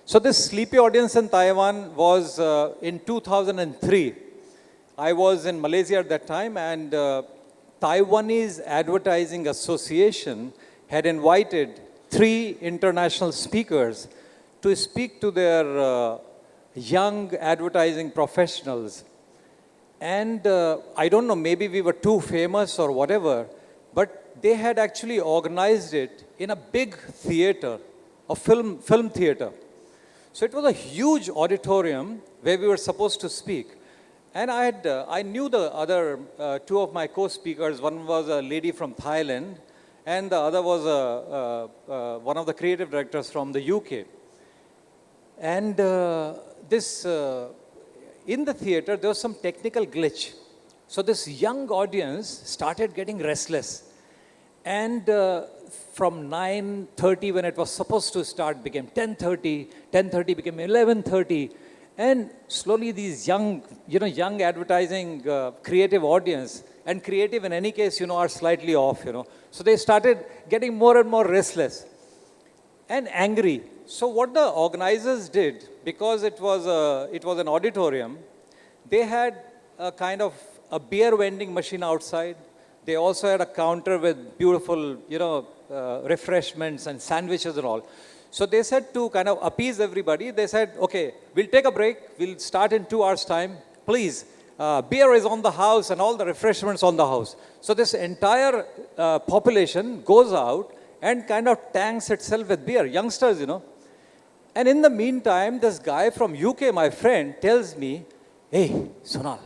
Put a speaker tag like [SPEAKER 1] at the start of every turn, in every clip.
[SPEAKER 1] So this sleepy audience in Taiwan was in 2003. I was in Malaysia at that time, and Taiwanese Advertising Association had invited 3 international speakers to speak to their young advertising professionals. And I don't know, maybe we were too famous or whatever, but they had actually organized it in a big theater, a film theater. So it was a huge auditorium where we were supposed to speak. And I knew the other 2 of my co-speakers. One was a lady from Thailand, and the other was one of the creative directors from the UK. And in the theater, there was some technical glitch. So this young audience started getting restless. And from 9:30, when it was supposed to start, became 10:30, 10:30 became 11:30. And slowly these young advertising creative audience, and creative in any case, are slightly off, So they started getting more and more restless and angry. So what the organizers did, because it was an auditorium, they had a kind of a beer vending machine outside. They also had a counter with beautiful, refreshments and sandwiches and all. So they said, to kind of appease everybody, they said, okay, we'll take a break. We'll start in 2 hours' time. Please, beer is on the house and all the refreshments on the house. So this entire population goes out and kind of tanks itself with beer, youngsters, And in the meantime, this guy from UK, my friend, tells me, hey, Sonal,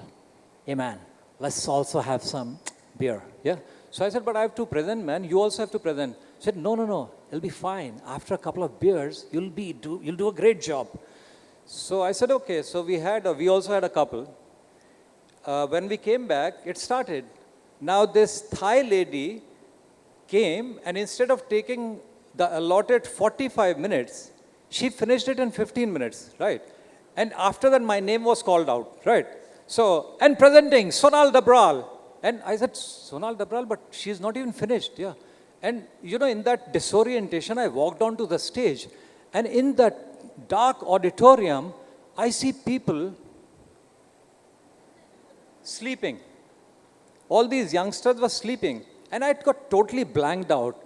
[SPEAKER 1] hey man, let's also have some beer. Yeah. So I said, but I have to present, man. You also have to present. He said, no, it'll be fine. After a couple of beers, you'll do a great job. So I said, okay. So we also had a couple. When we came back, it started. Now this Thai lady came, and instead of taking the allotted 45 minutes, she finished it in 15 minutes, right? And after that, my name was called out, right? So, and presenting, Sonal Dabral. And I said, Sonal Dabral, but she's not even finished, yeah. And, in that disorientation, I walked onto the stage. And in that dark auditorium, I see people sleeping. All these youngsters were sleeping. And I got totally blanked out.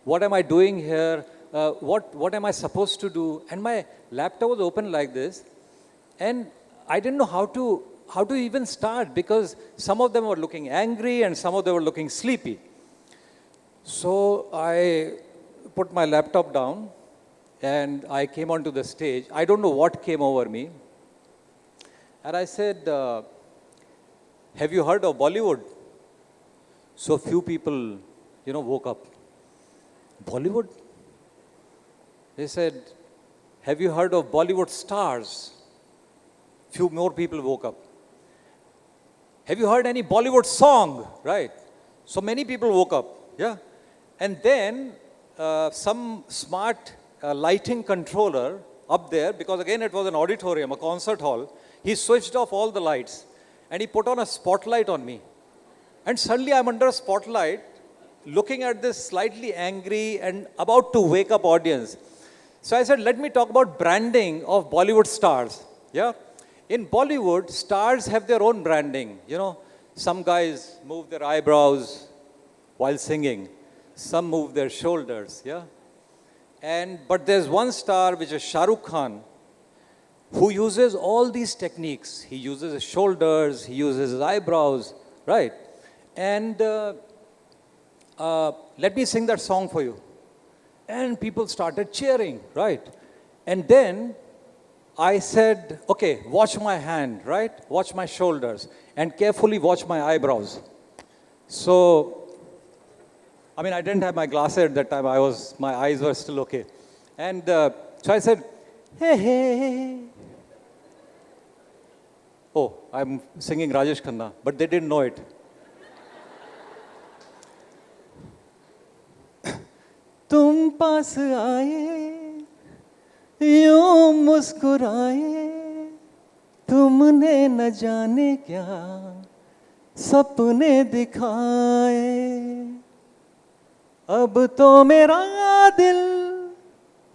[SPEAKER 1] What am I doing here? What am I supposed to do? And my laptop was open like this. And I didn't know how to even start, because some of them were looking angry and some of them were looking sleepy. So I put my laptop down and I came onto the stage. I don't know what came over me. And I said, have you heard of Bollywood? So few people, woke up. Bollywood? They said, have you heard of Bollywood stars? Few more people woke up. Have you heard any Bollywood song? Right. So many people woke up. Yeah. And then some smart lighting controller up there, because again it was an auditorium, a concert hall, he switched off all the lights and he put on a spotlight on me. And suddenly I'm under a spotlight looking at this slightly angry and about to wake up audience. So I said, let me talk about branding of Bollywood stars. Yeah. In Bollywood, stars have their own branding. Some guys move their eyebrows while singing. Some move their shoulders, yeah? But there's one star, which is Shah Rukh Khan, who uses all these techniques. He uses his shoulders, he uses his eyebrows, right? And let me sing that song for you. And people started cheering, right? And then I said, okay, watch my hand, right? Watch my shoulders, and carefully watch my eyebrows. So, I didn't have my glasses at that time. My eyes were still okay. And so I said, hey. Oh, I'm singing Rajesh Khanna, but they didn't know it. तुम पास आए, यूं मुस्कुराए, तुमने न जाने क्या सपने दिखाए. अब तो मेरा दिल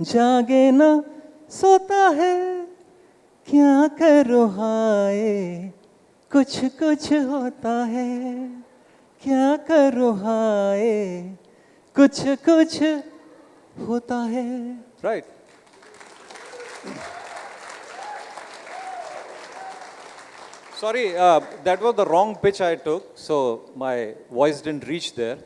[SPEAKER 1] जागे ना
[SPEAKER 2] सोता है क्या करो हाय, कुछ कुछ होता है, क्या करो हाय, कुछ कुछ होता है.
[SPEAKER 1] Right. Sorry, that was the wrong pitch I took, so my voice didn't reach there.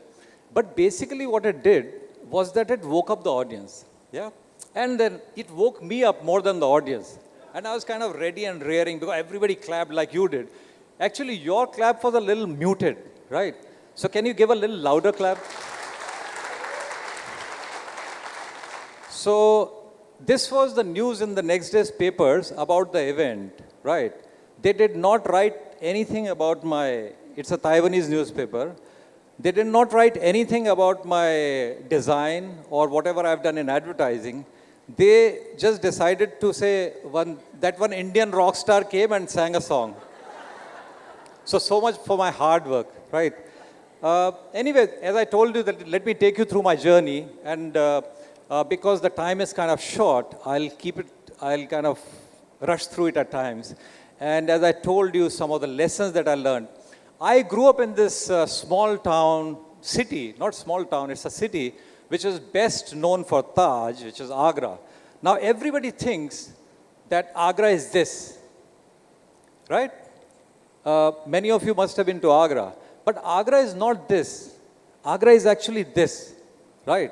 [SPEAKER 1] But basically, what it did was that it woke up the audience. Yeah. And then it woke me up more than the audience. And I was kind of ready and raring because everybody clapped like you did. Actually, your clap was a little muted, right? So, can you give a little louder clap? So, this was the news in the next day's papers about the event, right? They did not write anything about it's a Taiwanese newspaper. They did not write anything about my design or whatever I've done in advertising. They just decided to say that one Indian rock star came and sang a song. So much for my hard work, right? Anyway, as I told you, let me take you through my journey. And because the time is kind of short, I'll kind of rush through it at times. And as I told you, some of the lessons that I learned. I grew up in this small town, city, not small town, it's a city, which is best known for Taj, which is Agra. Now, everybody thinks that Agra is this, right? Many of you must have been to Agra. But Agra is not this. Agra is actually this, right?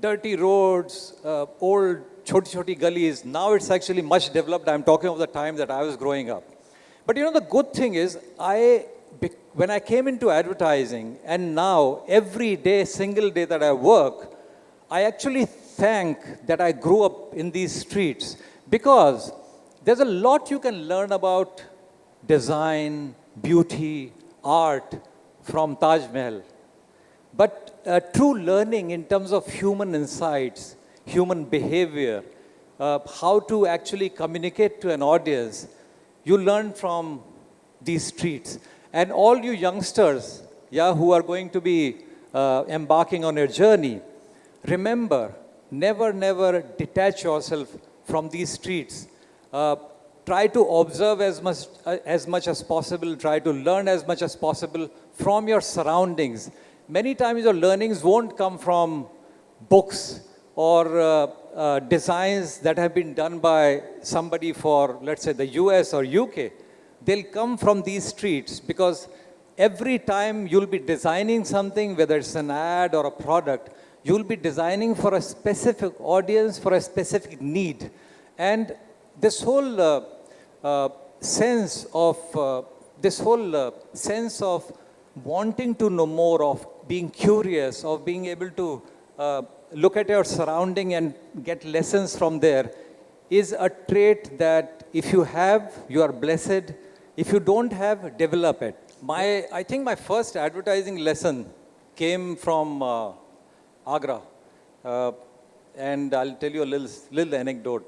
[SPEAKER 1] Dirty roads, old choti gullies. Now it's actually much developed. I'm talking of the time that I was growing up. But you know, the good thing is, when I came into advertising, and now every day, single day that I work, I actually thank that I grew up in these streets, because there's a lot you can learn about design, beauty, art from Taj Mahal. But true learning in terms of human insights, human behavior, how to actually communicate to an audience, you learn from these streets. And all you youngsters, who are going to be embarking on your journey, remember, never detach yourself from these streets. Try to observe as much as possible. Try to learn as much as possible from your surroundings. Many times your learnings won't come from books or designs that have been done by somebody for, let's say, the US or UK. They'll come from these streets, because every time you'll be designing something, whether it's an ad or a product, you'll be designing for a specific audience, for a specific need. And this whole sense of wanting to know more, of being curious, of being able to look at your surrounding and get lessons from there, is a trait that if you have, you are blessed. If you don't have, develop it. I think my first advertising lesson came from Agra. And I'll tell you a little anecdote.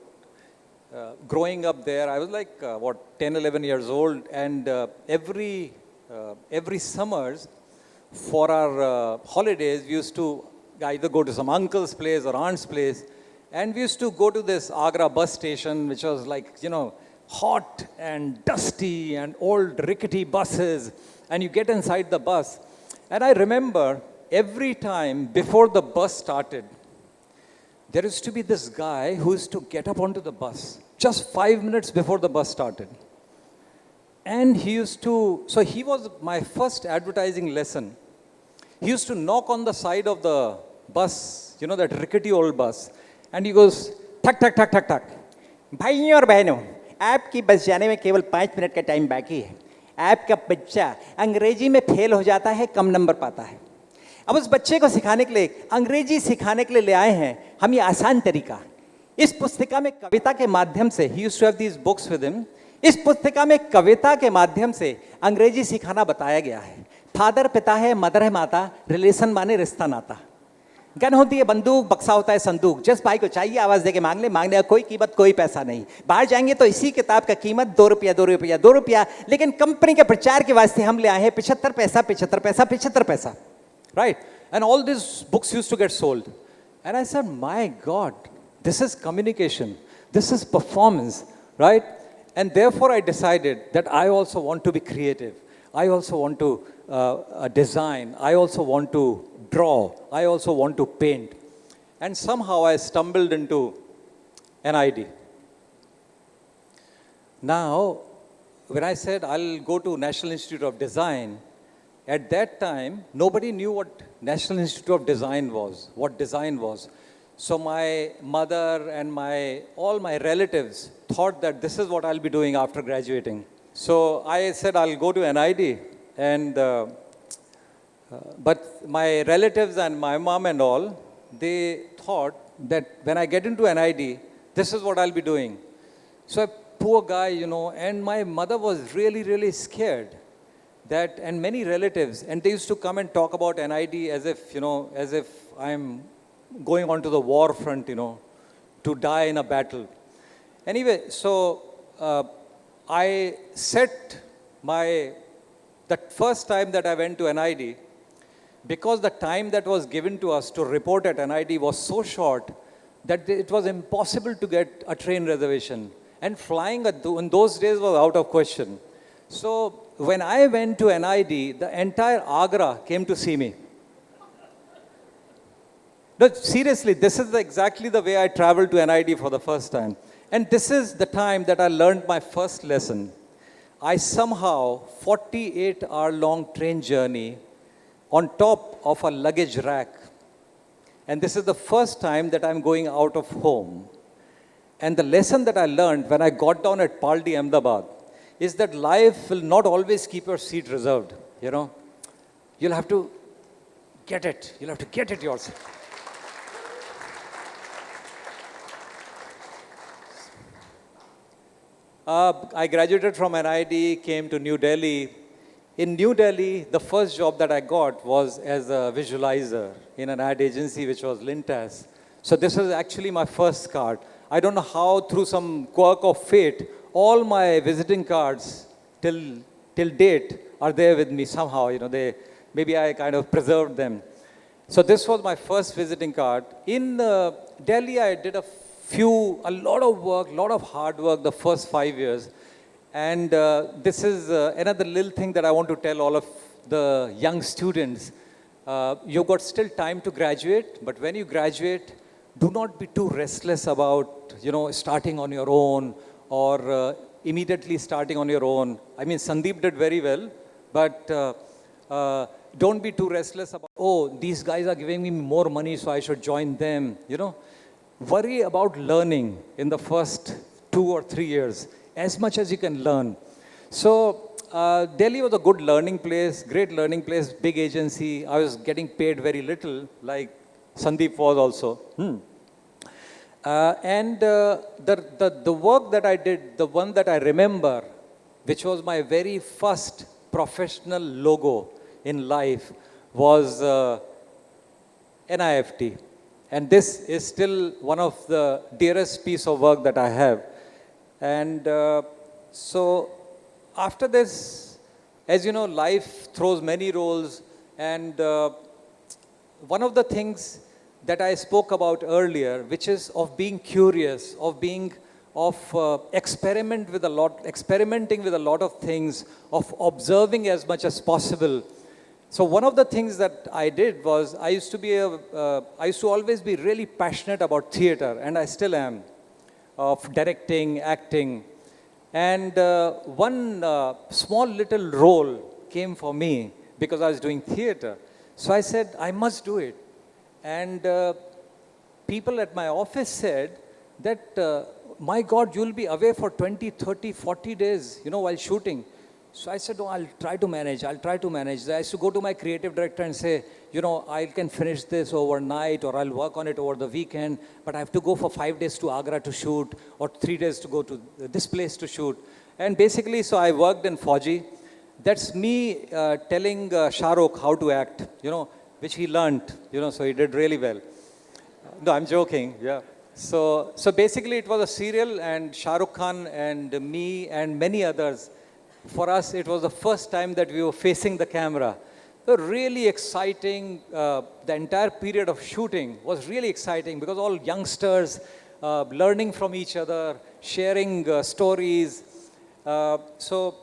[SPEAKER 1] Growing up there, I was like, 10, 11 years old. And every summers, for our holidays, we used to either go to some uncle's place or aunt's place. And we used to go to this Agra bus station, which was like, hot and dusty and old rickety buses. And you get inside the bus. And I remember every time before the bus started, there used to be this guy who used to get up onto the bus just 5 minutes before the bus started. And he was my first advertising lesson. He used to knock on the side of the bus, that rickety old bus. And he goes, thak, thak, thak, thak, thak.
[SPEAKER 2] भाइयों और बहनों, आपकी बस जाने में केवल 5 minute का time बाकी है. आपका बच्चा अंग्रेजी में फेल हो जाता है, कम नंबर पाता है. अब उस बच्चे को सिखाने के लिए, अंग्रेजी सिखाने के लिए ले आए हैं हम ये आसान तरीका. इस पुस्तिका में कविता के माध्यम से, he used to have these books with him, इस पुस्तिका में कविता के माध्यम से अंग्रेजी सिखाना बताया गया है. फादर पिता है, मदर है माता, रिलेशन माने रिश्ता नाता. गन होती है बंदूक, बक्सा होता है संदूक. जिस भाई को चाहिए आवाज देके मांगने का कोई कीमत कोई पैसा नहीं. बाहर जाएंगे तो इसी किताब का कीमत 2 रुपया 2 रुपया 2 रुपया. लेकिन कंपनी के प्रचार के वास्ते हम ले आए हैं 75 पैसा 75 पैसा 75 पैसा.
[SPEAKER 1] Right? And all these books used to get sold. And I said, my God, this is communication. this is performance, right? And therefore I decided that I also want to be creative. I also want to design. I also want to draw. I also want to paint. And somehow I stumbled into NID. Now, when I said I'll go to National Institute of Design, at that time, nobody knew what National Institute of Design was, what design was. So my mother and all my relatives thought that this is what I'll be doing after graduating. So I said I'll go to NID, but my relatives and my mom and all, they thought that when I get into NID, this is what I'll be doing. So a poor guy, and my mother was really, really scared. That, and many relatives, and they used to come and talk about NID as if I'm going onto the war front, to die in a battle. Anyway, so I set that first time that I went to NID, because the time that was given to us to report at NID was so short that it was impossible to get a train reservation. And flying in those days was out of question. So when I went to NID, the entire Agra came to see me. No, seriously, this is exactly the way I traveled to NID for the first time. And this is the time that I learned my first lesson. I somehow, 48-hour-long train journey on top of a luggage rack. And this is the first time that I'm going out of home. And the lesson that I learned when I got down at Paldi, Ahmedabad, is that life will not always keep your seat reserved, You'll have to get it. You'll have to get it yourself. I graduated from NID, came to New Delhi. In New Delhi, the first job that I got was as a visualizer in an ad agency, which was Lintas. So this was actually my first card. I don't know how, through some quirk of fate, all my visiting cards till date are there with me somehow. Maybe I kind of preserved them. So this was my first visiting card. In Delhi, I did a lot of work, lot of hard work the first 5 years. And this is another little thing that I want to tell all of the young students. You've got still time to graduate, but when you graduate, do not be too restless about, starting on your own or immediately starting on your own. I mean, Sandeep did very well, but don't be too restless about, these guys are giving me more money, so I should join them, Worry about learning in the first 2 or 3 years, as much as you can learn. So Delhi was a good learning place, great learning place, big agency. I was getting paid very little, like Sandeep was also. The work that I did, the one that I remember, which was my very first professional logo in life, was NIFT. And this is still one of the dearest piece of work that I have. And so after this, as you know, life throws many roles. And one of the things that I spoke about earlier, which is of being curious, experimenting with a lot of things, of observing as much as possible. So one of the things that I did was I used to always be really passionate about theater, and I still am, of directing, acting. And one small little role came for me because I was doing theater. So I said, I must do it. And people at my office said that, my God, you'll be away for 20, 30, 40 days, while shooting. So I said, I'll try to manage. I used to go to my creative director and say, I can finish this overnight, or I'll work on it over the weekend, but I have to go for 5 days to Agra to shoot, or 3 days to go to this place to shoot. And basically, so I worked in Fauji. That's me telling Shah Rukh how to act, which he learned, so he did really well. No, I'm joking, yeah. So basically it was a serial, and Shah Rukh Khan and me and many others, for us, it was the first time that we were facing the camera. So really exciting. The entire period of shooting was really exciting because all youngsters, learning from each other, sharing stories. So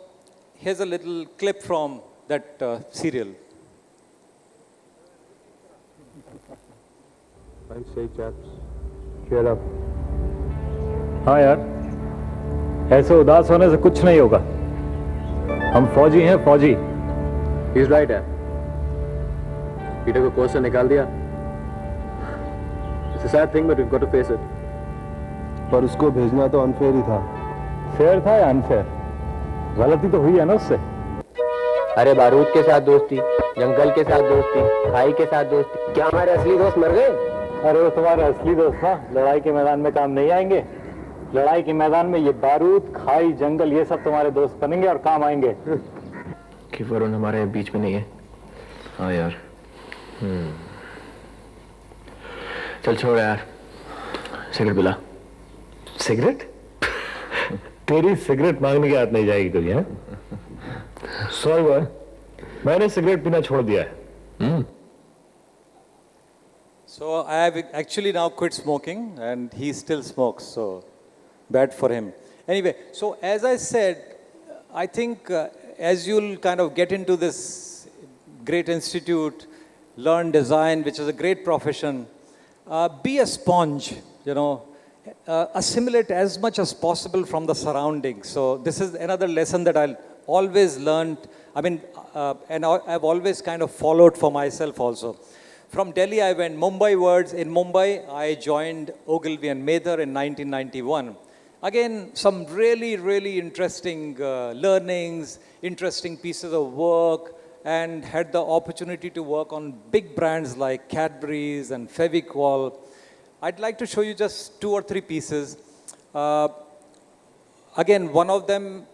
[SPEAKER 1] here's a little clip from that serial.
[SPEAKER 3] Handshake, chaps. Cheer up. हाँ यार, ऐसे उदास होने से कुछ नहीं होगा. हम फौजी हैं, फौजी.
[SPEAKER 4] He's right है. पीटर को कोर्स से निकाल दिया. It's a sad thing, but we've got to face it.
[SPEAKER 5] पर उसको भेजना तो अनफेयर ही था.
[SPEAKER 3] फेयर था या अनफेयर? गलती तो हुई है ना उससे.
[SPEAKER 4] अरे बारूद के साथ दोस्ती, जंगल के साथ दोस्ती, खाई के साथ दोस्ती. क्या हमारे असली दोस्त मर गए?
[SPEAKER 3] अरे वो तुम्हारे असली दोस्त ना, लड़ाई के मैदान में काम नहीं आएंगे. लड़ाई के मैदान में ये बारूद, खाई, जंगल, ये सब तुम्हारे दोस्त बनेंगे और काम आएंगे.
[SPEAKER 4] कि वरुण हमारे बीच में नहीं है. हाँ यार. चल छोड़ यार, सिगरेट पिला.
[SPEAKER 3] सिगरेट? तेरी सिगरेट मांगने की आदत नहीं जाएगी तुझे, हैं? सॉरी बॉय, मैंने सिगरेट पीना छोड़ दिया है.
[SPEAKER 1] So I have actually now quit smoking, and he still smokes, so bad for him. Anyway, so as I said, I think as you'll kind of get into this great institute, learn design, which is a great profession, be a sponge, you know, assimilate as much as possible from the surroundings. So this is another lesson that I'll always learned. I mean, and I've always kind of followed for myself also. From Delhi, I went Mumbai wards. In Mumbai, I joined Ogilvy and Mather in 1991. Again, some really, really interesting learnings, interesting pieces of work, and had the opportunity to work on big brands like Cadburys and Fevicol. I'd like to show you just 2 or 3 pieces. Again, one of them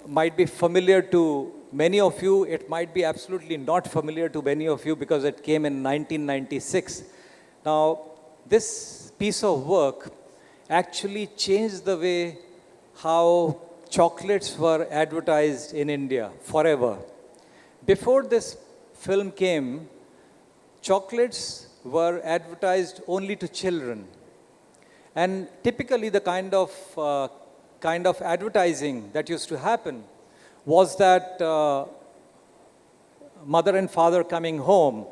[SPEAKER 1] might be familiar to many of you. It might be absolutely not familiar to many of you because it came in 1996. Now, this piece of work actually changed the way how chocolates were advertised in India forever. Before this film came, chocolates were advertised only to children. And typically the kind of advertising that used to happen was that mother and father coming home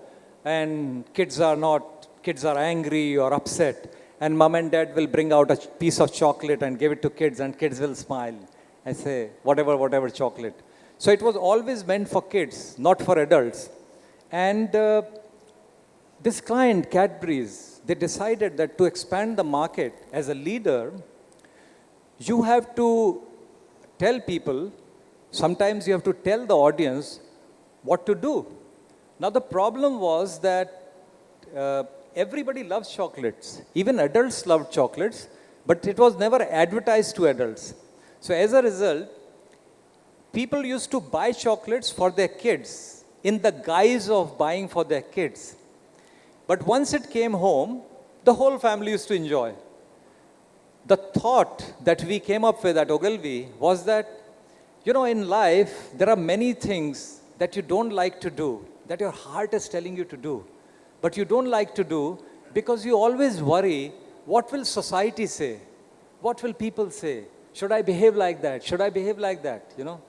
[SPEAKER 1] and kids are angry or upset, and mom and dad will bring out a piece of chocolate and give it to kids, and kids will smile and say, whatever chocolate. So it was always meant for kids, not for adults. And this client, Cadburys, they decided that to expand the market as a leader, you have to tell people, sometimes you have to tell the audience what to do. Now the problem was that everybody loves chocolates. Even adults loved chocolates, but it was never advertised to adults. So as a result, people used to buy chocolates for their kids in the guise of buying for their kids. But once it came home, the whole family used to enjoy. The thought that we came up with at Ogilvy was that, you know, in life, there are many things that you don't like to do, that your heart is telling you to do, but you don't like to do because you always worry, what will society say? What will people say? Should I behave like that? Should I behave like that? You know?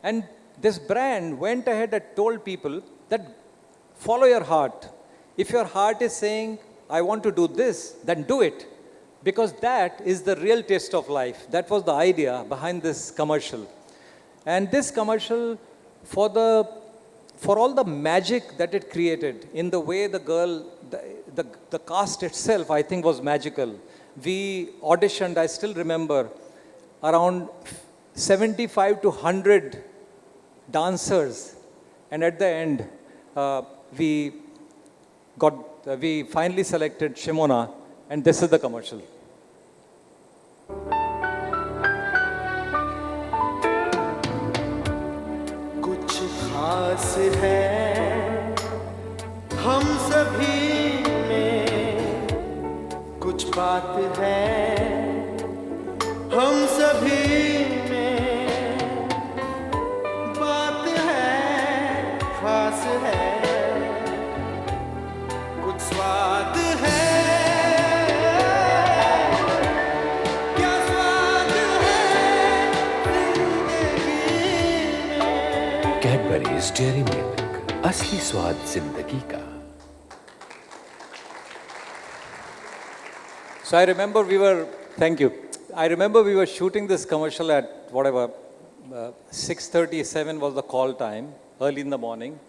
[SPEAKER 1] And this brand went ahead and told people that follow your heart. If your heart is saying, I want to do this, then do it. Because that is the real taste of life. That was the idea behind this commercial. And this commercial, for all the magic that it created, in the way the girl, the cast itself, I think was magical. We auditioned, I still remember, around 75 to 100 dancers. And at the end, we finally selected Shimona, and this is the commercial.
[SPEAKER 6] कुछ खास है हम सभी में, कुछ बात है हम सभी में, बात है खास है, कुछ स्वाद है
[SPEAKER 7] कैडबरीज डेयरी मिल्क, असली स्वाद जिंदगी का।
[SPEAKER 1] So thank you. I remember we were shooting this commercial at whatever, 6:37 was the call time, early in the morning.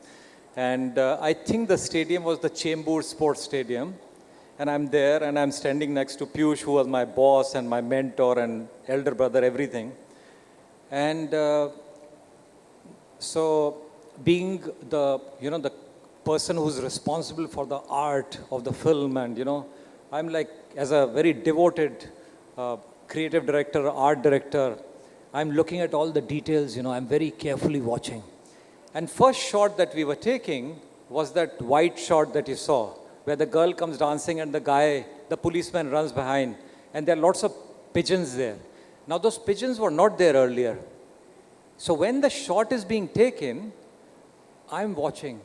[SPEAKER 1] And I think the stadium was the Chembur Sports Stadium. And I'm there and I'm standing next to Piyush, who was my boss and my mentor and elder brother, everything. And so being the person who's responsible for the art of the film, and I'm like, as a very devoted creative director, art director, I'm looking at all the details, I'm very carefully watching. And first shot that we were taking was that white shot that you saw, where the girl comes dancing and the policeman runs behind, and there are lots of pigeons there. Now those pigeons were not there earlier. So when the shot is being taken, I'm watching,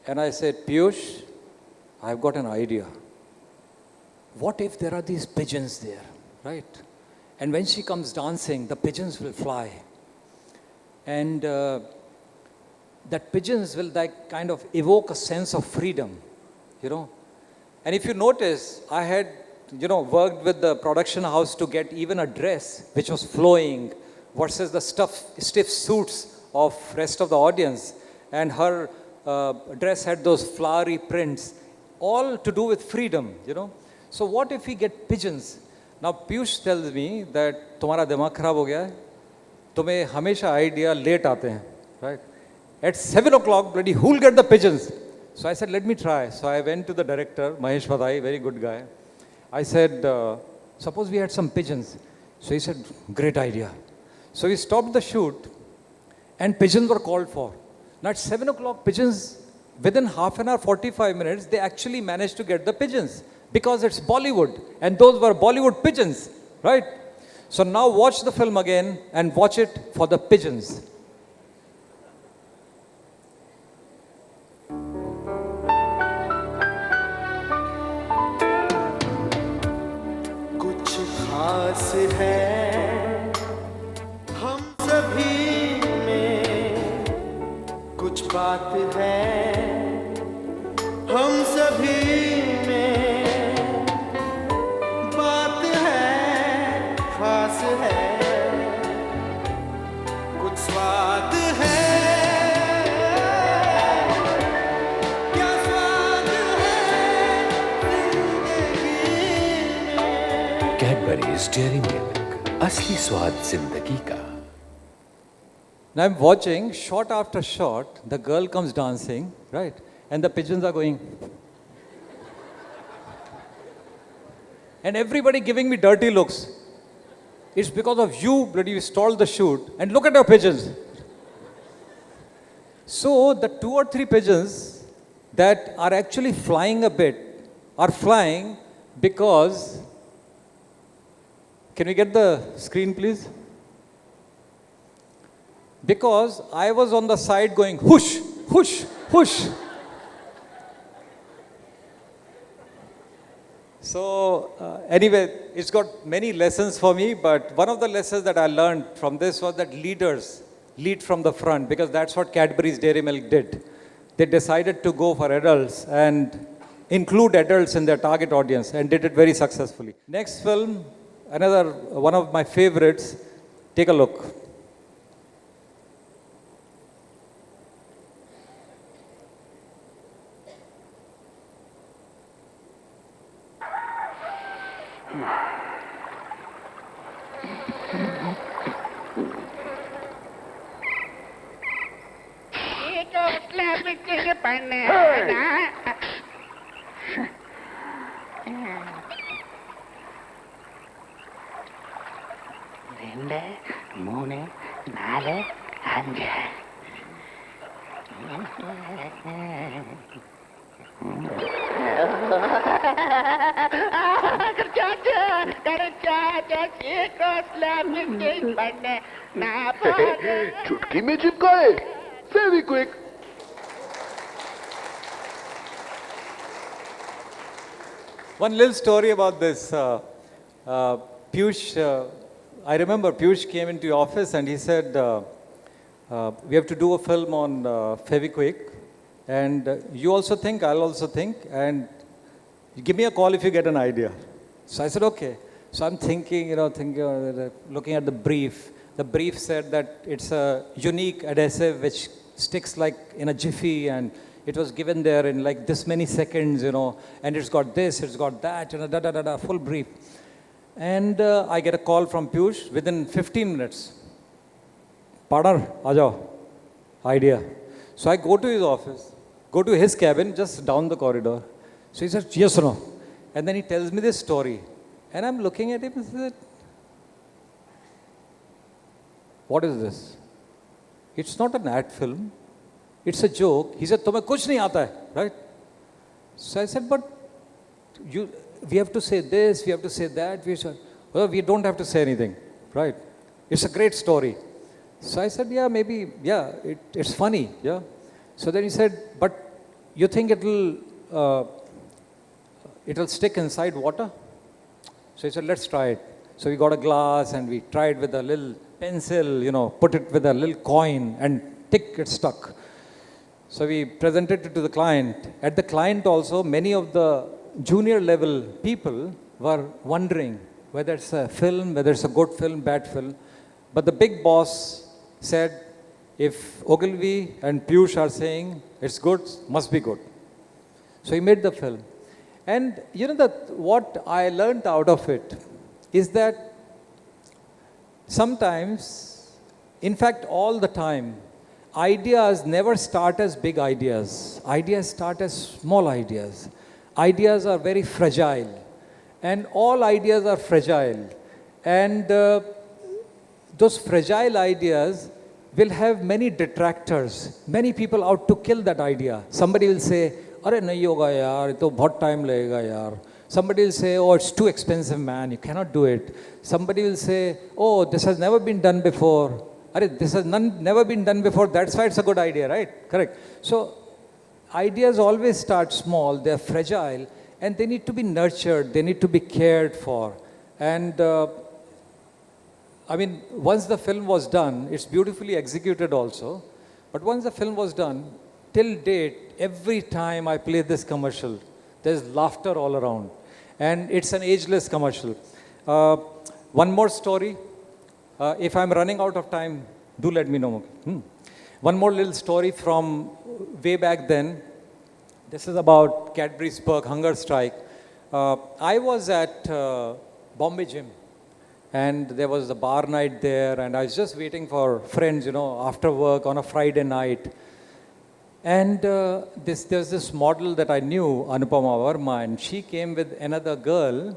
[SPEAKER 1] and I said, Piyush, I've got an idea. What if there are these pigeons there, right? And when she comes dancing, the pigeons will fly. And that pigeons will kind of evoke a sense of freedom, And if you notice, I had, worked with the production house to get even a dress which was flowing versus the stiff suits of rest of the audience. And her dress had those flowery prints, all to do with freedom, So what if we get pigeons? Now Piyush tells me that तुम्हारा दिमाग खराब हो गया है, तुम्हें हमेशा idea late आते हैं, right? At 7 o'clock, bloody, who'll get the pigeons? So I said, let me try. So I went to the director, Mahesh Vadai, very good guy. I said, suppose we had some pigeons. So he said, great idea. So we stopped the shoot and pigeons were called for. Now at 7 o'clock, pigeons, within half an hour, 45 minutes, they actually managed to get the pigeons because it's Bollywood and those were Bollywood pigeons, right? So now watch the film again and watch it for the pigeons.
[SPEAKER 6] कुछ खास है हम सभी में, कुछ बात है हम सभी में, बात है खास है, कुछ स्वाद है, क्या स्वाद है जिंदगी में।
[SPEAKER 7] कैडबरीज डेयरी मिल्क, असली स्वाद जिंदगी का।
[SPEAKER 1] Now I'm watching, shot after shot, the girl comes dancing, right? And the pigeons are going. And everybody giving me dirty looks. It's because of you, bloody, you stalled the shoot. And look at your pigeons. So the 2 or 3 pigeons that are actually flying a bit are flying because, can we get the screen please? Because I was on the side going, whoosh, whoosh, whoosh. So anyway, it's got many lessons for me, but one of the lessons that I learned from this was that leaders lead from the front, because that's what Cadbury's Dairy Milk did. They decided to go for adults and include adults in their target audience and did it very successfully. Next film, another one of my favorites, take a look.
[SPEAKER 8] ரெண்டு மூணு நாலு அஞ்சு
[SPEAKER 5] चुटकी में चिपकाए Fevikwik.
[SPEAKER 1] One little story about this. Piyush I remember Piyush came into your office and he said, we have to do a film on Fevicol, and you also think, I'll also think, and you give me a call if you get an idea. So I said, okay. So I'm thinking, looking at the brief. The brief said that it's a unique adhesive which sticks like in a jiffy, and it was given there in like this many seconds, and it's got this, it's got that, full brief. And I get a call from Piyush within 15 minutes. Partner, aajo, idea. So I go to his office, go to his cabin, just down the corridor. So he said, yes or no? And then he tells me this story. And I'm looking at him and said, what is this? It's not an ad film. It's a joke. He said, tumhe kuch nahi aata hai, right? So I said, but we have to say this, we have to say that. We don't have to say anything, right? It's a great story. So I said, yeah, maybe, yeah, it's funny, yeah. So then he said, but you think it'll stick inside water? So he said, let's try it. So we got a glass and we tried with a little pencil, put it with a little coin and tick, it stuck. So we presented it to the client. At the client also, many of the junior level people were wondering whether it's a film, whether it's a good film, bad film. But the big boss said, if Ogilvy and Piyush are saying it's good, must be good. So he made the film. And what I learned out of it is that sometimes, in fact all the time, ideas never start as big ideas. Ideas start as small ideas. Ideas are very fragile. And all ideas are fragile. And those fragile ideas will have many detractors, many people out to kill that idea. Somebody will say, "Arey nahi hoga yaar, ye to bahut time lagega yaar." Somebody will say, "Oh, it's too expensive, man, you cannot do it." Somebody will say, "Oh, this has never been done before." Arey, this has never been done before, that's why it's a good idea, right? Correct. So, ideas always start small, they're fragile, and they need to be nurtured, they need to be cared for. And once the film was done, it's beautifully executed also, but once the film was done, till date, every time I play this commercial, there's laughter all around. And it's an ageless commercial. One more story. If I'm running out of time, do let me know. One more little story from way back then. This is about Cadburys hunger strike. I was at Bombay Gym. And there was a bar night there, and I was just waiting for friends, after work on a Friday night. And there's this model that I knew, Anupama Verma, and she came with another girl.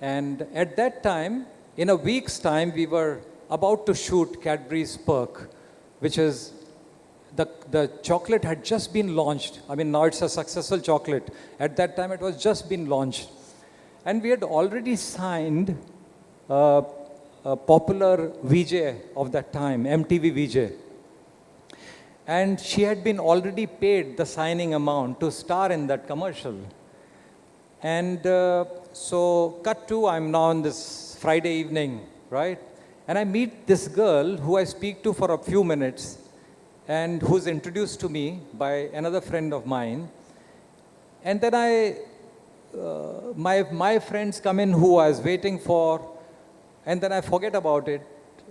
[SPEAKER 1] And at that time, in a week's time, we were about to shoot Cadbury's Perk, which is the chocolate had just been launched. Now it's a successful chocolate. At that time, it was just been launched. And we had already signed a popular VJ of that time, MTV VJ. And she had been already paid the signing amount to star in that commercial. And so, cut to, I'm now on this Friday evening, right? And I meet this girl who I speak to for a few minutes and who's introduced to me by another friend of mine. And then my friends come in who I was waiting for, and then I forget about it,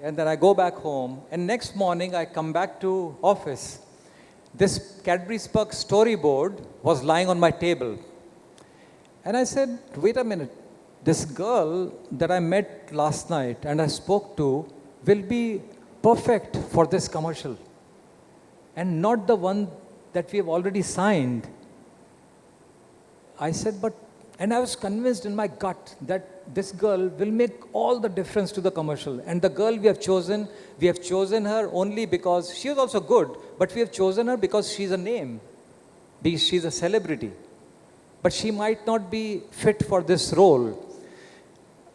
[SPEAKER 1] and then I go back home, and next morning I come back to office. This Cadbury's Perk storyboard was lying on my table. And I said, wait a minute, this girl that I met last night and I spoke to will be perfect for this commercial, and not the one that we have already signed. I said, and I was convinced in my gut that this girl will make all the difference to the commercial. And the girl we have chosen her only because she was also good, but we have chosen her because she's a name. She's a celebrity. But she might not be fit for this role.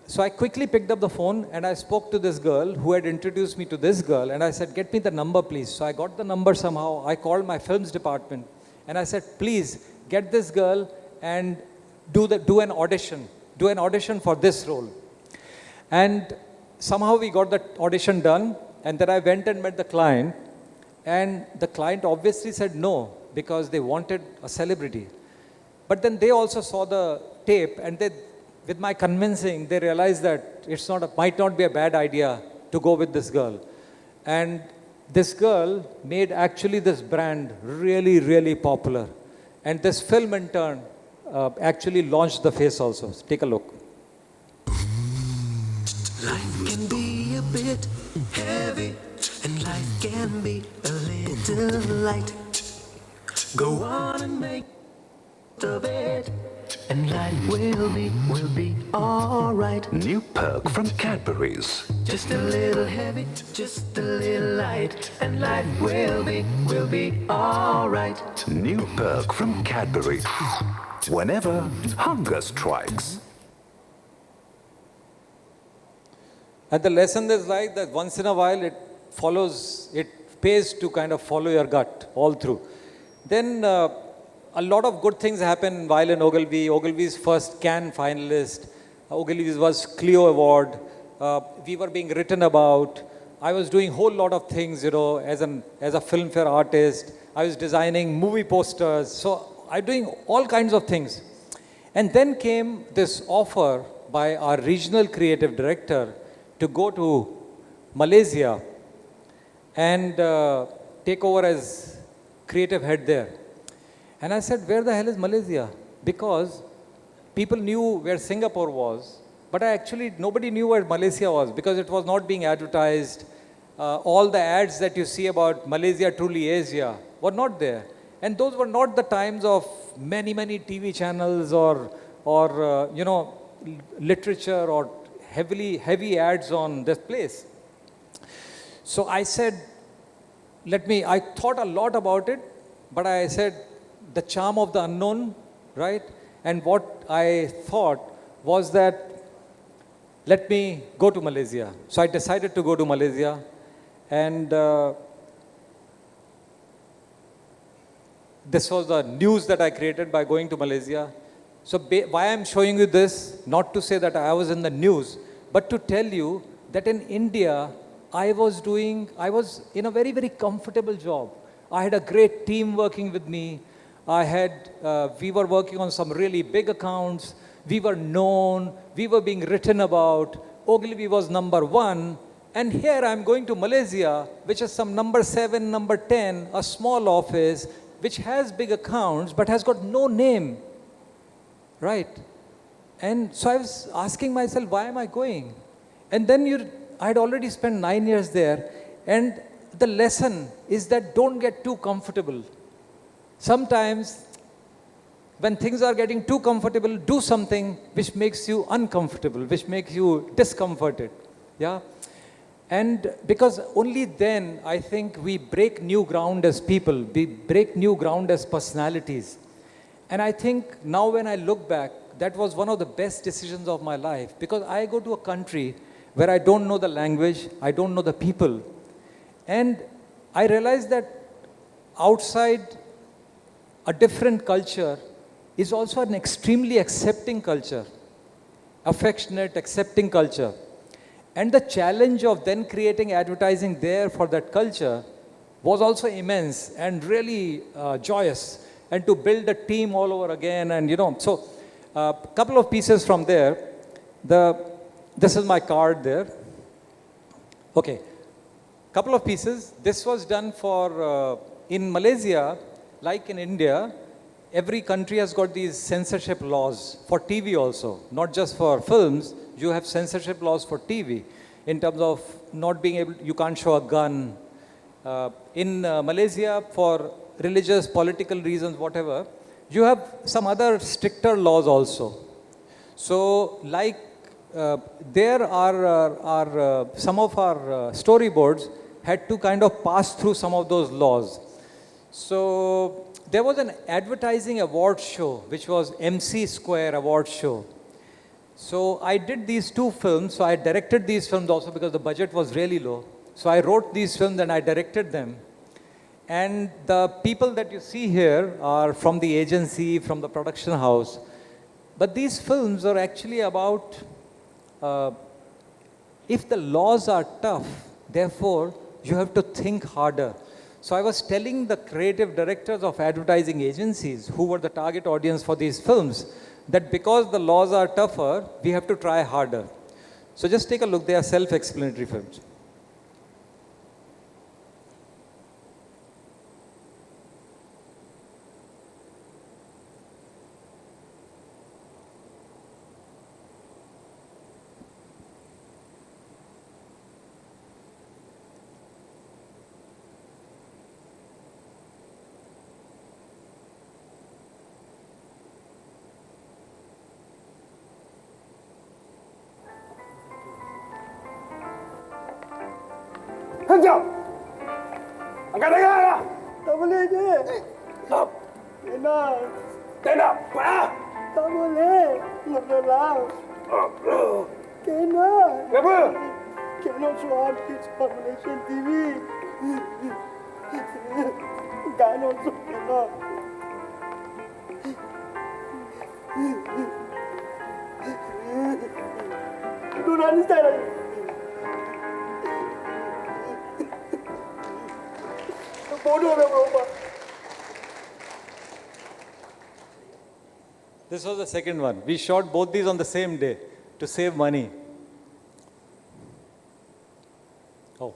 [SPEAKER 1] So I quickly picked up the phone and I spoke to this girl who had introduced me to this girl, and I said, get me the number, please. So I got the number somehow. I called my films department and I said, please get this girl and do an audition for this role. And somehow we got the audition done, and then I went and met the client, and the client obviously said no because they wanted a celebrity. But then they also saw the tape, and they, with my convincing, they realized that might not be a bad idea to go with this girl. And this girl made actually this brand really, really popular. And this film in turn actually launched the face also. Take a look.
[SPEAKER 6] Life can be a bit heavy, and life can be a little light. Go on and make of it, and life will be alright.
[SPEAKER 7] New perk from Cadburys.
[SPEAKER 6] Just a little heavy, just a little light, and life will be alright.
[SPEAKER 7] New perk from Cadbury. Whenever hunger strikes.
[SPEAKER 1] And the lesson is like that once in a while it pays to kind of follow your gut all through. Then a lot of good things happen while in Ogilvy. Ogilvy's first Cannes finalist. Ogilvy's was Clio Award. We were being written about. I was doing whole lot of things, you know, as a Filmfare artist. I was designing movie posters. So I'm doing all kinds of things. And then came this offer by our regional creative director to go to Malaysia and take over as creative head there. And I said, where the hell is Malaysia? Because people knew where Singapore was, but nobody knew where Malaysia was because it was not being advertised. All the ads that you see about Malaysia, truly Asia, were not there. And those were not the times of many, many TV channels or literature or heavy ads on this place. So I said, I thought a lot about it, but I said, the charm of the unknown, right? And what I thought was that, let me go to Malaysia. So I decided to go to Malaysia, and this was the news that I created by going to Malaysia. So why I'm showing you this, not to say that I was in the news, but to tell you that in India, I was in a very, very comfortable job. I had a great team working with me. We were working on some really big accounts. We were known. We were being written about. Ogilvy was #1. And here I'm going to Malaysia, which is some #7, #10, a small office, which has big accounts, but has got no name. Right? And so I was asking myself, why am I going? And then I had already spent 9 years there. And the lesson is that don't get too comfortable. Sometimes, when things are getting too comfortable, do something which makes you uncomfortable, which makes you discomforted. Yeah? And because only then, I think we break new ground as people, we break new ground as personalities. And I think now when I look back, that was one of the best decisions of my life, because I go to a country where I don't know the language, I don't know the people. And I realized that outside a different culture is also an extremely accepting culture, affectionate, accepting culture. And the challenge of then creating advertising there for that culture was also immense and really joyous. And to build a team all over again, and so a couple of pieces from there. This is my card there. Okay, couple of pieces. This was done for, in Malaysia, like in India, every country has got these censorship laws for TV also, not just for films. You have censorship laws for TV in terms of not being able, you can't show a gun. In Malaysia, for religious, political reasons, whatever, you have some other stricter laws also. So, like there are some of our storyboards had to kind of pass through some of those laws. So there was an advertising award show, which was MC Square award show. So I did these two films. So I directed these films also because the budget was really low. So I wrote these films and I directed them. And the people that you see here are from the agency, from the production house. But these films are actually about If the laws are tough, therefore, you have to think harder. So I was telling the creative directors of advertising agencies who were the target audience for these films that because the laws are tougher, we have to try harder. So just take a look, they are self-explanatory films. This was the second one. We shot both these on the same day to save money. Oh.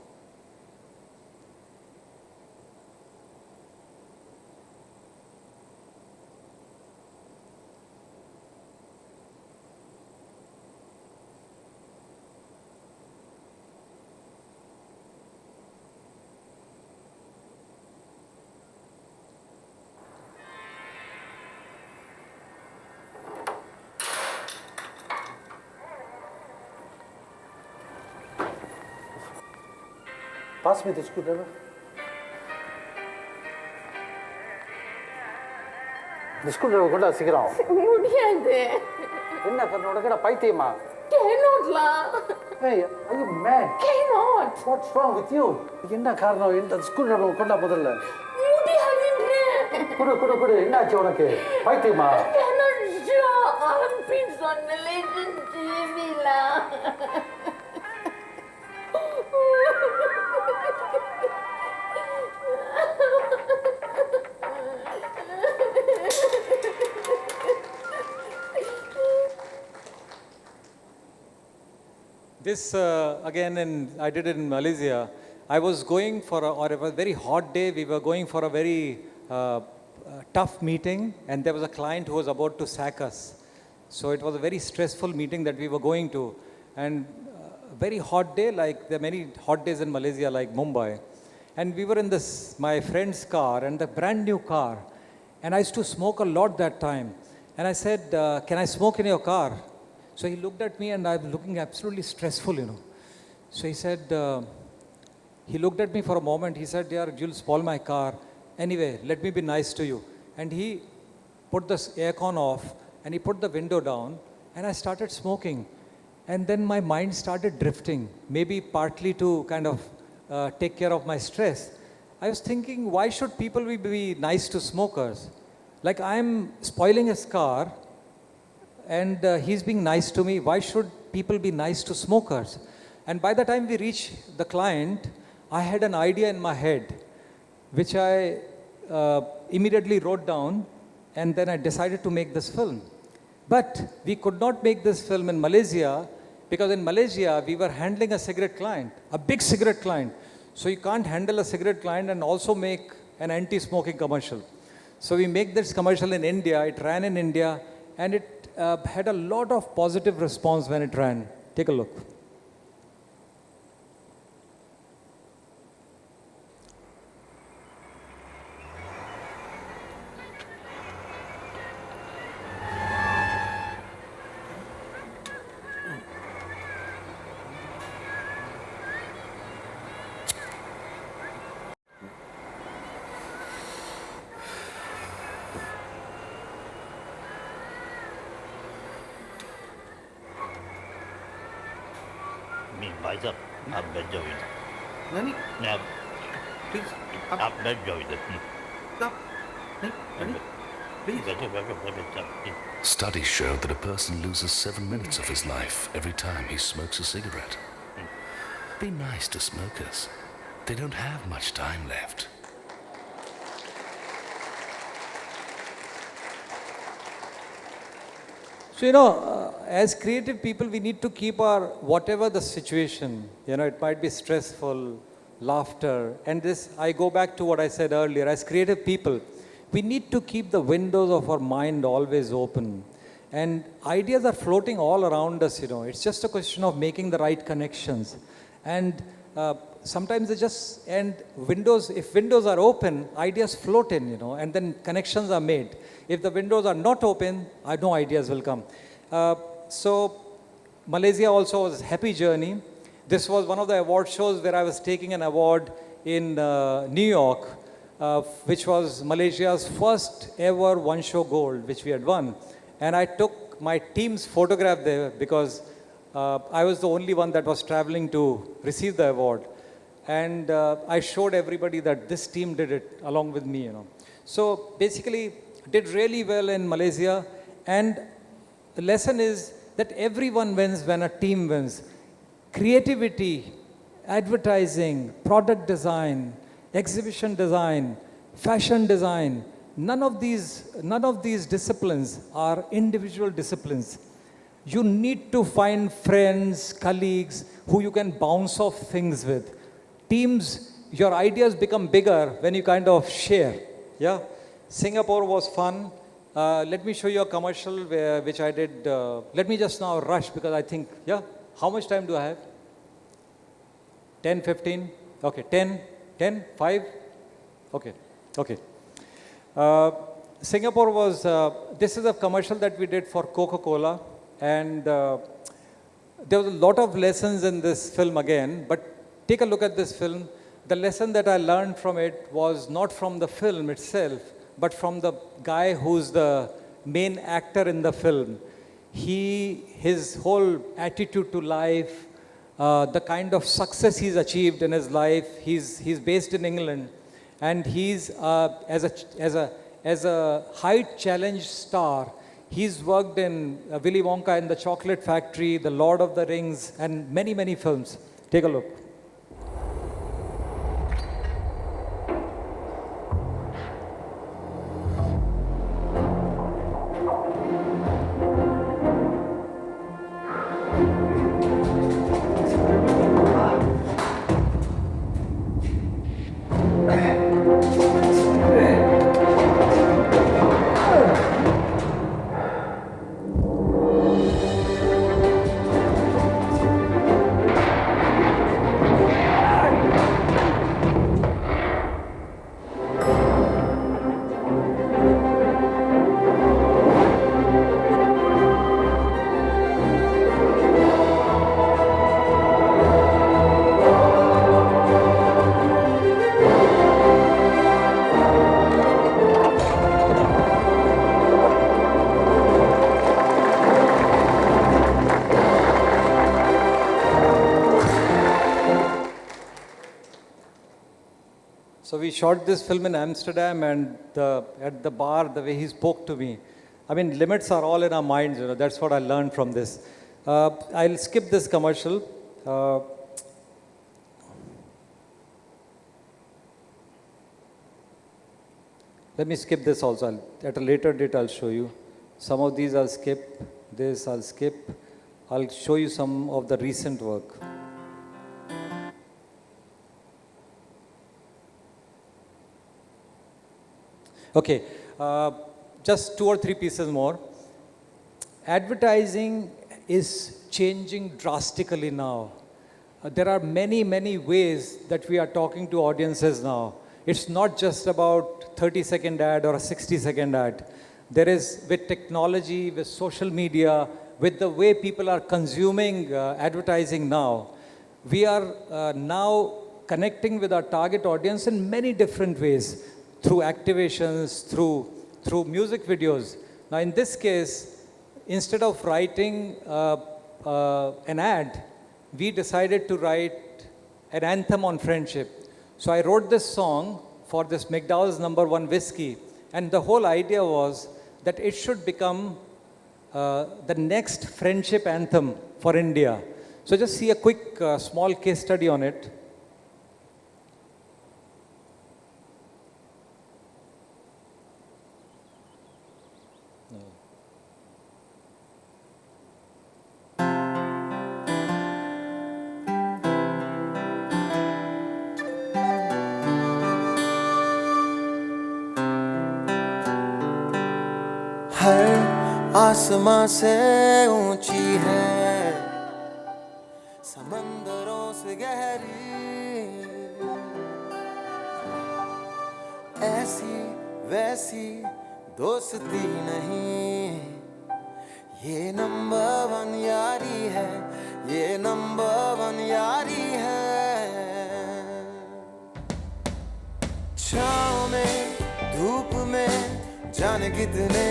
[SPEAKER 9] Pass me the screwdriver. The screwdriver கொண்டா சீக்கிரம்.
[SPEAKER 10] முடியாது.
[SPEAKER 9] என்ன பண்ண உனக்கு பைத்தியமா?
[SPEAKER 10] Cannot la.
[SPEAKER 9] Hey, are you mad?
[SPEAKER 10] Cannot.
[SPEAKER 9] What's wrong with you? என்ன காரணம் இந்த screwdriver கொண்டா முதல்ல.
[SPEAKER 10] முடியாது.
[SPEAKER 9] குடு என்னாச்சு உனக்கு? பைத்தியமா?
[SPEAKER 10] Cannot show armpits on Malaysian TV la.
[SPEAKER 1] This again, I did it in Malaysia. I was going for a very hot day. We were going for a very tough meeting, and there was a client who was about to sack us. So it was a very stressful meeting that we were going to, and very hot day. Like there are many hot days in Malaysia, like Mumbai, and we were in my friend's car, and the brand new car, and I used to smoke a lot that time, and I said, "Can I smoke in your car?" So he looked at me and I was looking absolutely stressful, you know. So he said, he looked at me for a moment. He said, "Yeah, you'll spoil my car. Anyway, let me be nice to you." And he put the aircon off and he put the window down and I started smoking. And then my mind started drifting, maybe partly to kind of take care of my stress. I was thinking, why should people be nice to smokers? Like I'm spoiling his car and he's being nice to me. Why should people be nice to smokers? And by the time we reached the client, I had an idea in my head, which I immediately wrote down, and then I decided to make this film. But we could not make this film in Malaysia, because in Malaysia, we were handling a cigarette client, a big cigarette client. So you can't handle a cigarette client and also make an anti-smoking commercial. So we make this commercial in India, it ran in India, and it had a lot of positive response when it ran. Take a look.
[SPEAKER 11] भाई साहब आप बैठ जाओ इधर
[SPEAKER 9] नहीं
[SPEAKER 11] आप
[SPEAKER 9] please
[SPEAKER 11] आप बैठ जाओ इधर
[SPEAKER 9] नहीं प्लीज
[SPEAKER 11] बैठो बैठो बैठो
[SPEAKER 7] Studies show that a person loses 7 minutes of his life every time he smokes a cigarette. Be nice to smokers. They don't have much time left.
[SPEAKER 1] So, you know, as creative people, we need to keep our, whatever the situation, you know, it might be stressful, laughter, and this, I go back to what I said earlier, as creative people, we need to keep the windows of our mind always open. And ideas are floating all around us, you know, it's just a question of making the right connections. And sometimes they just, and windows, if windows are open, ideas float in, you know, and then connections are made. If the windows are not open, no ideas will come. So Malaysia also was a happy journey. This was one of the award shows where I was taking an award in New York, which was Malaysia's first ever one show gold, which we had won. And I took my team's photograph there because I was the only one that was traveling to receive the award. And I showed everybody that this team did it along with me, you know. So basically, did really well in Malaysia. And the lesson is that everyone wins when a team wins. Creativity, advertising, product design, exhibition design, fashion design, none of these disciplines are individual disciplines. You need to find friends, colleagues who you can bounce off things with. Teams, your ideas become bigger when you kind of share. Yeah, Singapore was fun. Let me show you a commercial which I did. Let me just now rush because I think, yeah, how much time do I have? 10, 15? Okay, 10, 5? Okay, okay. Singapore was, this is a commercial that we did for Coca-Cola, and there was a lot of lessons in this film again, but take a look at this film. The lesson that I learned from it was not from the film itself, but from the guy who's the main actor in the film. His whole attitude to life, the kind of success he's achieved in his life. He's based in England, and he's as a height challenge star. He's worked in Willy Wonka and the Chocolate Factory, The Lord of the Rings, and many, many films. Take a look. So we shot this film in Amsterdam, and at the bar, the way he spoke to me, I mean, limits are all in our minds, you know, that's what I learned from this. I'll skip this commercial. Let me skip this also. At a later date, I'll show you. Some of these I'll skip. This I'll skip. I'll show you some of the recent work. Okay, just 2 or 3 pieces more. Advertising is changing drastically now. There are many, many ways that we are talking to audiences now. It's not just about 30-second ad or a 60-second ad. There is, with technology, with social media, with the way people are consuming advertising now, we are now connecting with our target audience in many different ways, through activations, through music videos. Now in this case, instead of writing an ad, we decided to write an anthem on friendship. So I wrote this song for this McDowell's #1 whiskey, and the whole idea was that it should become the next friendship anthem for India. So just see a quick small case study on it.
[SPEAKER 6] हर आसमां से ऊंची है, समंदरों से गहरी, ऐसी वैसी दोस्ती नहीं, ये नंबर वन यारी है, ये नंबर वन यारी है। छाँव में धूप में जाने कितने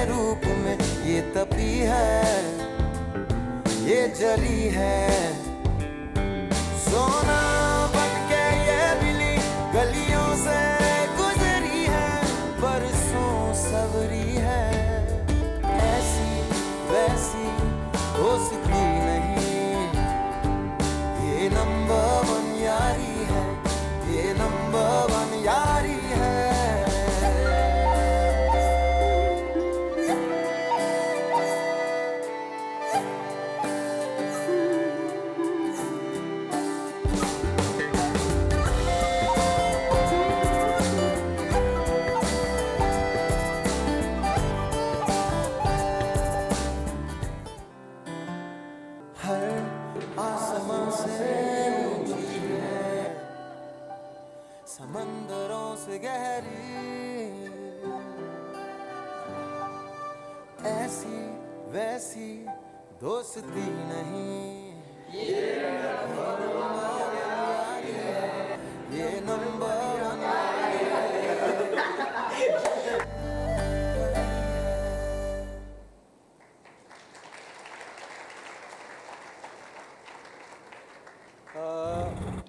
[SPEAKER 6] रूप में ये तपी है, ये जली है। सोना बन के ये बिली गलियों से गुजरी है, बरसों सबरी है, ऐसी वैसी दोस्ती नहीं, ये नंबर वन यारी है, ये नंबर वन यारी है। समंदरों से गहरी, ऐसी वैसी दोस्ती नहीं, ये नंबर वन यारी है, ये नंबर वन यारी है।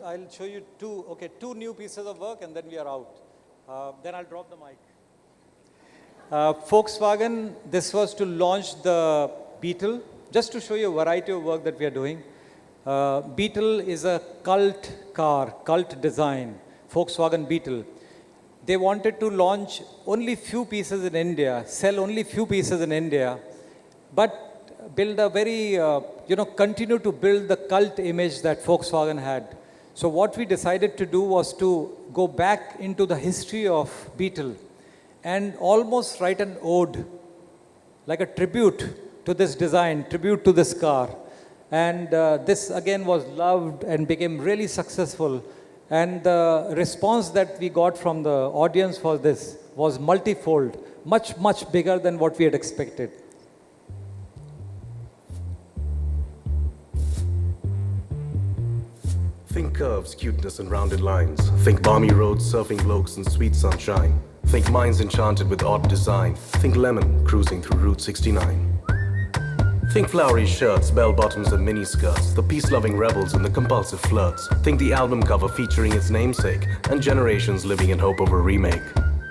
[SPEAKER 1] I'll show you two new pieces of work and then we are out. Then I'll drop the mic. Volkswagen, this was to launch the Beetle, just to show you a variety of work that we are doing. Beetle is a cult car, cult design, Volkswagen Beetle. They wanted to launch only few pieces in India, sell only few pieces in India, but build a very, continue to build the cult image that Volkswagen had. So what we decided to do was to go back into the history of Beetle and almost write an ode, like a tribute to this design, tribute to this car. And this again was loved and became really successful. And the response that we got from the audience for this was multifold, much, much bigger than what we had expected.
[SPEAKER 12] Think curves, cuteness, and rounded lines. Think balmy roads, surfing blokes, and sweet sunshine. Think minds enchanted with odd design. Think lemon cruising through Route 69. Think flowery shirts, bell-bottoms, and mini-skirts. The peace-loving rebels and the compulsive flirts. Think the album cover featuring its namesake, and generations living in hope of a remake.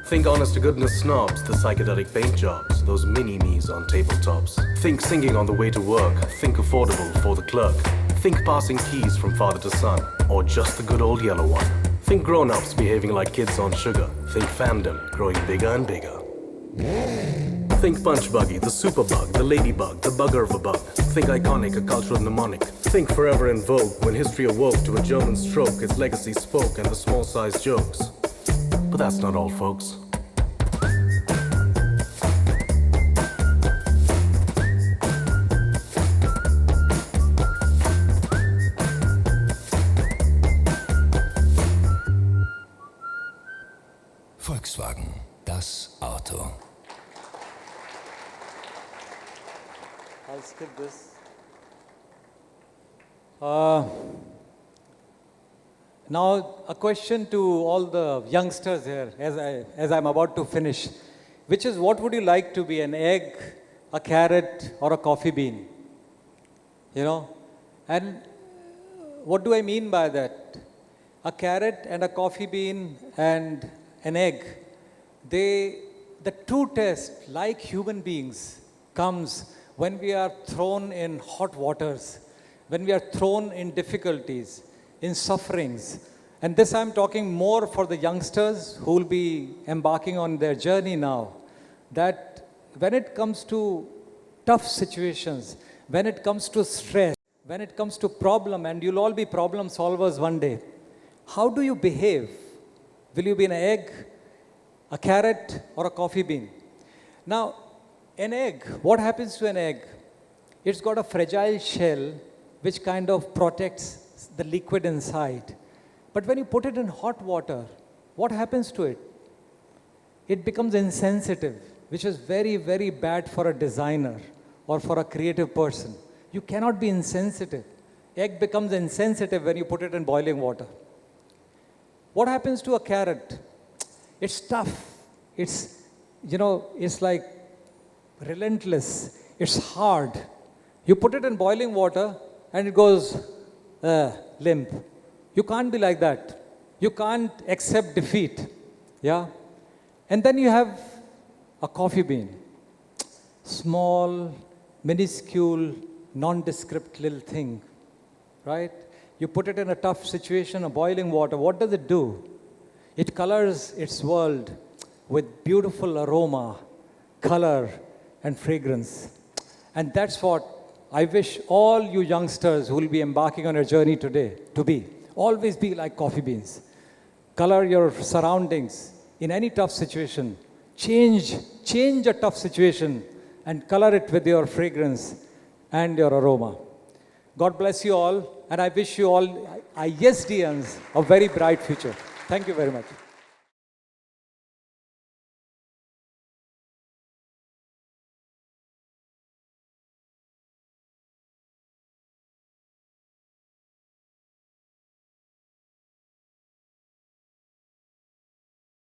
[SPEAKER 12] Think honest-to-goodness snobs, the psychedelic paint jobs, those mini-me's on tabletops. Think singing on the way to work. Think affordable for the clerk. Think passing keys from father to son, or just the good old yellow one. Think grown-ups behaving like kids on sugar. Think fandom growing bigger and bigger. Think punch buggy, the superbug, the ladybug, the bugger of a bug. Think iconic, a cultural mnemonic. Think forever in vogue, when history awoke to a German stroke, its legacy spoke and the small-sized jokes. But that's not all, folks.
[SPEAKER 13] Volkswagen, das Auto.
[SPEAKER 1] I'll skip this. Now, a question to all the youngsters here, as I'm about to finish, which is, what would you like to be, an egg, a carrot, or a coffee bean? And what do I mean by that? A carrot and a coffee bean and an egg, the true test, like human beings, comes when we are thrown in hot waters, when we are thrown in difficulties, in sufferings. And this I'm talking more for the youngsters who will be embarking on their journey now, that when it comes to tough situations, when it comes to stress, when it comes to problem, and you'll all be problem solvers one day, how do you behave? Will you be an egg, a carrot, or a coffee bean? Now, an egg, what happens to an egg? It's got a fragile shell which kind of protects the liquid inside. But when you put it in hot water, what happens to it? It becomes insensitive, which is very, very bad for a designer or for a creative person. You cannot be insensitive. Egg becomes insensitive when you put it in boiling water. What happens to a carrot? It's tough. It's, it's like relentless. It's hard. You put it in boiling water and it goes limp. You can't be like that. You can't accept defeat. Yeah? And then you have a coffee bean. Small, minuscule, nondescript little thing. Right? You put it in a tough situation, a boiling water. What does it do? It colors its world with beautiful aroma, color, and fragrance. And that's what I wish all you youngsters who will be embarking on a journey today to be. Always be like coffee beans. Color your surroundings in any tough situation. Change a tough situation and color it with your fragrance and your aroma. God bless you all, and I wish you all ISDians a very bright future. Thank you very much.